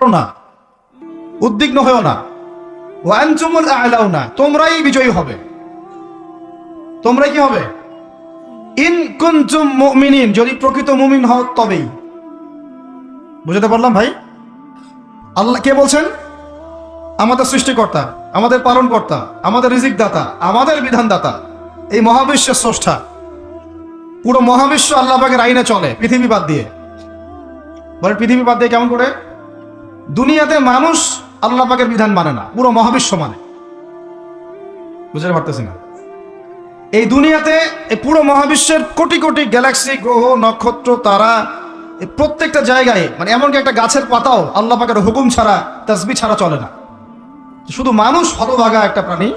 না, উদ্বিগ্ন হয়েও না। ওয়া আনতুমুল আ'লাউনা, তোমরাই বিজয়ী হবে। তোমরাই কি হবে? ইন কুনতুম মুমিনিন, যদি প্রকৃত মুমিন হও তবেই। বুঝতে পারলাম ভাই? আল্লাহ কে বলছেন? আমাদের সৃষ্টিকর্তা, আমাদের পালনকর্তা, আমাদের রিজিক দাতা, আমাদের বিধান দাতা, এই মহাবিশ্বের স্রষ্টা। পুরো মহাবিশ্ব আল্লাহ পাকের আইনে চলে, পৃথিবী বাদ দিয়ে। বলে পৃথিবী বাদ দিয়ে কেমন করে? দুনিয়াতে মানুষ আল্লাহ পাকের বিধান মানে না, পুরো মহাবিশ্ব মানে। বুঝতে পারতেছি না? এই দুনিয়াতে এই পুরো মহাবিশ্বের কোটি কোটি গ্যালাক্সি, গ্রহ, নক্ষত্র, তারা, প্রত্যেকটা জায়গায়, মানে এমনকি একটা গাছের পাতাও আল্লাহ পাকের হুকুম ছাড়া, তাসবিহ ছাড়া চলে না। শুধু মানুষ হতভাগা একটা প্রাণী,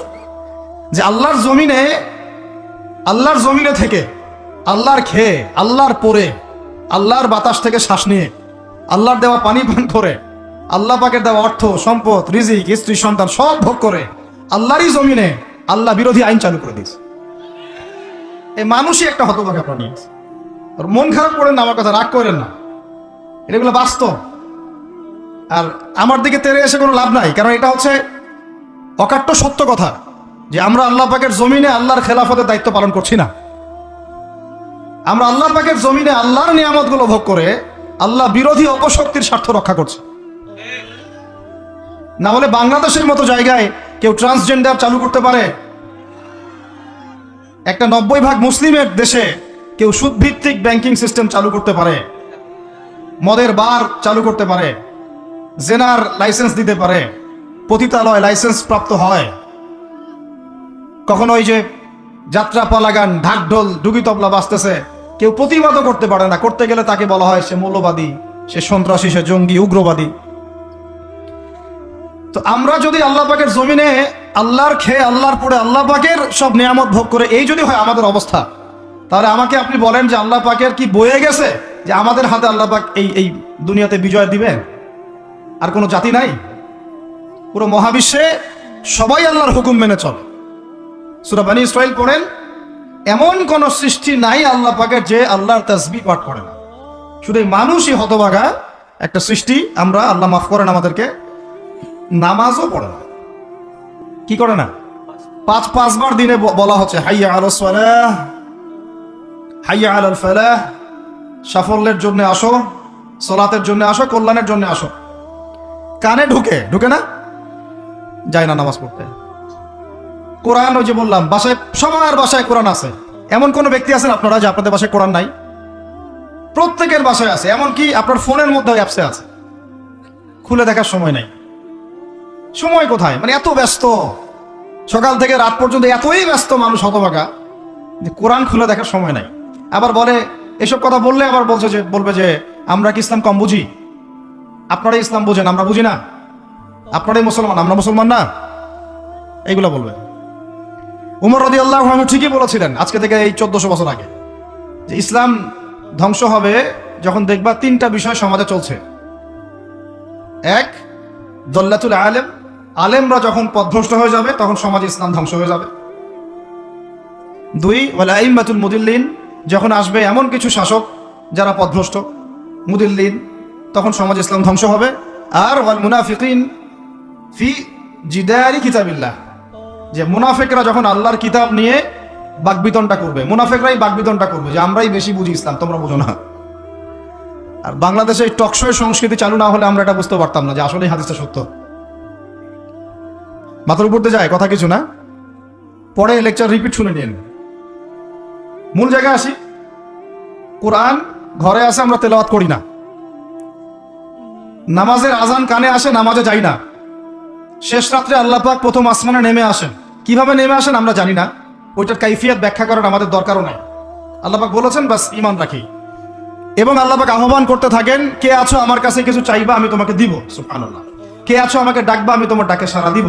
যে আল্লাহর জমিনে থেকে, আল্লাহর খেয়ে, আল্লাহর পরে, আল্লাহর বাতাস থেকে শ্বাস নিয়ে, আল্লাহর দেওয়া পানি পান করে, আল্লাহ পাকের দেওয়া অর্থ, সম্পদ, রিজিক, স্ত্রী, সন্তান সব ভোগ করে আল্লাহরই জমিনে আল্লাহ বিরোধী আইন চালু করে দিয়েছে। এই মানুষই একটা হতভাগা প্রাণী। আর মন খারাপ করেন না, আমার কথা রাগ করেন না, এগুলো বাস্তব। আর আমার দিকে তেরে এসে কোনো লাভ নাই, কারণ এটা হচ্ছে অকাট্য সত্য কথা, যে আমরা আল্লাহ পাকের জমিনে আল্লাহর খেলাফতের দায়িত্ব পালন করছি না। আমরা আল্লাহ পাকের জমিনে আল্লাহর নিয়ামতগুলো ভোগ করে আল্লাহ বিরোধী অপশক্তির স্বার্থ রক্ষা করছে। না হলে বাংলাদেশের মতো জায়গায় কেউ ট্রান্সজেন্ডার চালু করতে পারে? একটা 90% মুসলিমের দেশে কেউ সুদভিত্তিক ব্যাংকিং সিস্টেম চালু করতে পারে, মদের বার চালু করতে পারে, জেনার লাইসেন্স দিতে পারে, পতিতালয় লাইসেন্স প্রাপ্ত হয়, কখনো ওই যে যাত্রা পালাগান, ঢাকঢোল, ডুগি তবলা বাজতেছে, কেউ প্রতিবাদও করতে পারে না। করতে গেলে তাকে বলা হয় সে মৌলবাদী, সে সন্ত্রাসী, সে জঙ্গি, উগ্রবাদী। তো আমরা যদি আল্লাহ পাকের জমিনে আল্লাহর খেয়ে, আল্লাহর পরে, আল্লাহ পাকের সব নিয়ামত ভোগ করে এই যদি হয় আমাদের অবস্থা, তাহলে আমাকে আপনি বলেন যে আল্লাহ পাকের কি বয়ে গেছে যে আমাদের হাতে আল্লাহ পাক এই দুনিয়াতে বিজয় দিবেন? আর কোনো জাতি নাই? পুরো মহাবিশ্বে সবাই আল্লাহর হুকুম মেনে চলে। সূরা বনী ইসরাঈল পড়েন, এমন কোন সৃষ্টি নাই আল্লাহ পাকের যে আল্লাহর তাসবিহ পাঠ করে না। শুধু মানুষই হতভাগা একটা সৃষ্টি। আমরা, আল্লাহ মাফ করেন আমাদেরকে, নামাজও পড়ে না। কি করে না? পাঁচবার দিনে বলা হচ্ছে হাইয়া আলাস সালাহ, হাইয়া আলাল ফালাহ, সাফল্যের জন্য আসো, সালাতের জন্য আসো, কল্যাণের জন্য আসো। কানে ঢুকে না, যায় না নামাজ পড়তে। কোরআন, ওই যে বললাম, বাসায়, সবার বাসায় কোরআন আছে। এমন কোন ব্যক্তি আছেন আপনারা যে আপনাদের বাসায় কোরআন নাই? প্রত্যেকের বাসায় আছে। এমনকি আপনার ফোনের মধ্যে অ্যাপসে আছে, খুলে দেখার সময় নাই। সময় কোথায়? মানে এত ব্যস্ত, সকাল থেকে রাত পর্যন্ত এতই ব্যস্ত মানুষ হতভাগা যে কোরআন খুলে দেখার সময় নাই। আবার বলে, এসব কথা বললে আবার বলবে যে আমরা কি ইসলাম কম বুঝি? আপনারাই ইসলাম বুঝেন, আমরা বুঝি না। আপনারাই মুসলমান, আমরা মুসলমান না, এইগুলো বলবে। উমর রাদিয়াল্লাহু আনহু ঠিকই বলেছিলেন আজকে থেকে এই 1400 বছর আগে, যে ইসলাম ধ্বংস হবে যখন দেখবা তিনটা বিষয় সমাজে চলছে। এক, দল্লাতুল আলেম, আলেমরা যখন পথভ্রষ্ট হয়ে যাবে তখন সমাজে ইসলাম ধ্বংস হয়ে যাবে। দুই, ওয়াল আইম্মাতুল মুদিল্লিন, যখন আসবে এমন কিছু শাসক যারা পথভ্রষ্ট, মুদিল্লিন, তখন সমাজে ইসলাম ধ্বংস হবে। আর ওয়াল মুনাফিকিন ফি জিদারি কিতাবিল্লাহ, যে মুনাফিকরা যখন আল্লাহর কিতাব নিয়ে বাকবিতণ্ডা করবে, মুনাফিকরাই বাকবিতণ্ডা করবে যে আমরাই বেশি বুঝি ইসলাম, তোমরা বুঝো না। আর বাংলাদেশে এই টকশোয় সংস্কৃতি চালু না হলে আমরা এটা বুঝতে পারতাম না যে আসলে হাদিসটা সত্য। মাথার উপর দিয়ে যায় কথা কিছু না, পরে লেকচার রিপিট শুনে নিন। মূল জায়গায় আসি। কোরআন ঘরে আসে, আমরা তেলাওয়াত করি না। নামাজের আজান কানে আসে, নামাজে যাই না। শেষ রাত্রে আল্লাহ পাক প্রথম আসমানে নেমে আসেন, কিভাবে নেমে আসেন আমরা জানি না, ওইটার কাইফিয়াত ব্যাখ্যা করার আমাদের দরকারও নাই। আল্লাহ পাক বলেছেন, বাস ঈমান রাখি। এবং আল্লাহ পাক আহ্বান করতে থাকেন, কে আছো আমার কাছে কিছু চাইবা, আমি তোমাকে দিব। সুবহানাল্লাহ। কে আছো আমাকে ডাকবা, আমি তোমার ডাকে সাড়া দিব।